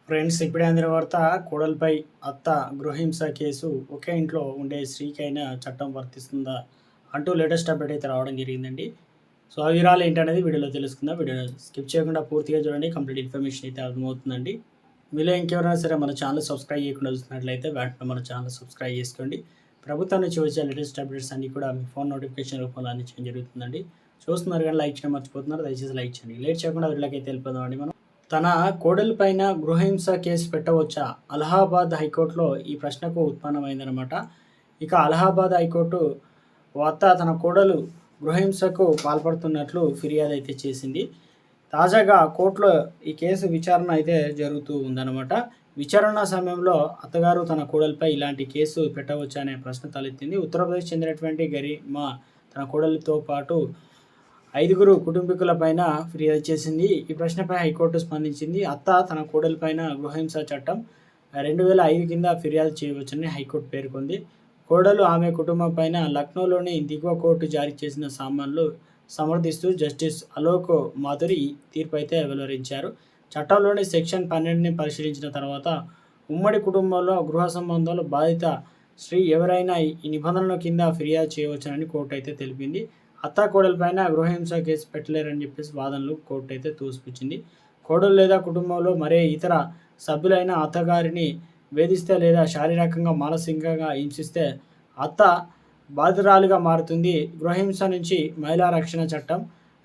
Friends, ఇప్పుడే అందిన వార్త. కోడలిపై అత్త గృహహింస కేసు. ఒకే ఇంట్లో ఉండే స్త్రీకైనా చట్టం వర్తిస్తుందా అంటూ లేటెస్ట్ అప్డేట్ అయితే రావడం జరిగిందండి. సో ఆ వివరాలు ఏంటనేది వీడియోలో తెలుసుకుందాం. వీడియో స్కిప్ చేయకుండా పూర్తిగా చూడండి. కంప్లీట్ ఇన్ఫర్మేషన్ అయితే అర్థమవుతుందండి. మీలో ఇంకెవరైనా సరే మన ఛానల్ సబ్స్క్రైబ్ చేయకుండా చూస్తున్నట్లయితే వెంటనే మన ఛానల్ సబ్స్క్రైబ్ చేసుకోండి. ప్రభుత్వం నుంచి వచ్చే లేటెస్ట్ అప్డేట్స్ అన్నీ కూడా మీ ఫోన్ నోటిఫికేషన్ రూపంలో అందించడం జరుగుతుందండి. చూస్తున్నారు కానీ లైక్ చేయడం మర్చిపోతున్నారు. దయచేసి లైక్ చేయండి. లేట్ చేయకుండా వీళ్ళకైతే వెళ్ళిపోదామండి. మనం తన కోడలిపైన గృహహింస కేసు పెట్టవచ్చా? అలహాబాద్ హైకోర్టులో ఈ ప్రశ్నకు ఉత్పన్నమైందనమాట. ఇక అలహాబాద్ హైకోర్టు వద్ద తన కోడలు గృహహింసకు పాల్పడుతున్నట్లు ఫిర్యాదు అయితే చేసింది. తాజాగా కోర్టులో ఈ కేసు విచారణ అయితే జరుగుతూ ఉందన్నమాట. విచారణ సమయంలో అత్తగారు తన కోడలిపై ఇలాంటి కేసు పెట్టవచ్చా అనే ప్రశ్న తలెత్తింది. ఉత్తరప్రదేశ్ చెందినటువంటి గరిమా తన కోడలితో పాటు 5 కుటుంబీకులపైన ఫిర్యాదు చేసింది. ఈ ప్రశ్నపై హైకోర్టు స్పందించింది. అత్త తన కోడలిపైన గృహహింస చట్టం 2005 కింద ఫిర్యాదు చేయవచ్చని హైకోర్టు పేర్కొంది. కోడలు ఆమె కుటుంబం పైన లక్నోలోని దిగువ కోర్టు జారీ చేసిన సామాన్లు సమర్థిస్తూ జస్టిస్ అలోక్ మాథురి తీర్పు అయితే వెలువరించారు. చట్టంలోని సెక్షన్ 12ని పరిశీలించిన తర్వాత ఉమ్మడి కుటుంబంలో గృహ సంబంధాలు బాధిత స్త్రీ ఎవరైనా ఈ నిబంధనల కింద ఫిర్యాదు చేయవచ్చునని కోర్టు అయితే తెలిపింది. అత్త కోడలిపైన గృహహింస కేసు పెట్టలేరని చెప్పేసి వాదనలు కోర్టు అయితే తోసిపుచ్చింది. కోడలు లేదా కుటుంబంలో మరే ఇతర సభ్యులైన అత్తగారిని వేధిస్తే లేదా శారీరకంగా మానసికంగా హింసిస్తే అత్త బాధితురాలిగా మారుతుంది. గృహహింస నుంచి మహిళా రక్షణ చట్టం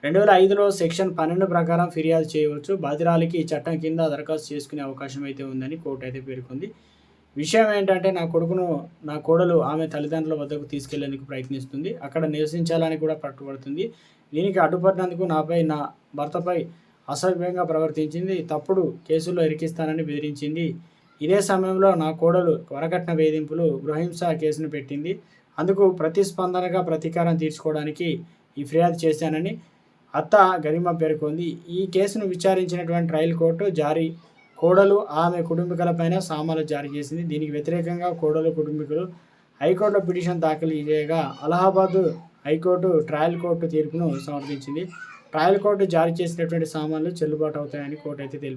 2005లో సెక్షన్ 12 ప్రకారం ఫిర్యాదు చేయవచ్చు. బాధితురాలికి ఈ చట్టం కింద దరఖాస్తు చేసుకునే అవకాశం అయితే ఉందని కోర్టు అయితే పేర్కొంది. విషయం ఏంటంటే, నా కోడలు ఆమె తల్లిదండ్రుల వద్దకు తీసుకెళ్లేందుకు ప్రయత్నిస్తుంది. అక్కడ నివసించాలని కూడా పట్టుబడుతుంది. దీనికి అడ్డుపడినందుకు నాపై, నా భర్తపై అసభ్యంగా ప్రవర్తించింది. తప్పుడు కేసుల్లో ఇరికిస్తానని బెదిరించింది. ఇదే సమయంలో నా కోడలు వరకట్న వేధింపులు, గృహహింస కేసును పెట్టింది. అందుకు ప్రతిస్పందనగా ప్రతీకారం తీర్చుకోవడానికి ఈ ఫిర్యాదు చేశానని అత్త గరిమ పేర్కొంది. ఈ కేసును విచారించినటువంటి ట్రయల్ కోర్టు కోడలు ఆమె కుటుంబీకులపైన సామాన్లు జారీ చేసింది. దీనికి వ్యతిరేకంగా కోడలు కుటుంబీకులు హైకోర్టులో పిటిషన్ దాఖలు చేయగా అలహాబాద్ హైకోర్టు ట్రయల్ కోర్టు తీర్పును సమర్థించింది. ట్రయల్ కోర్టు జారీ చేసినటువంటి సామాన్లు చెల్లుబాటు అవుతాయని కోర్టు అయితే తెలిపింది.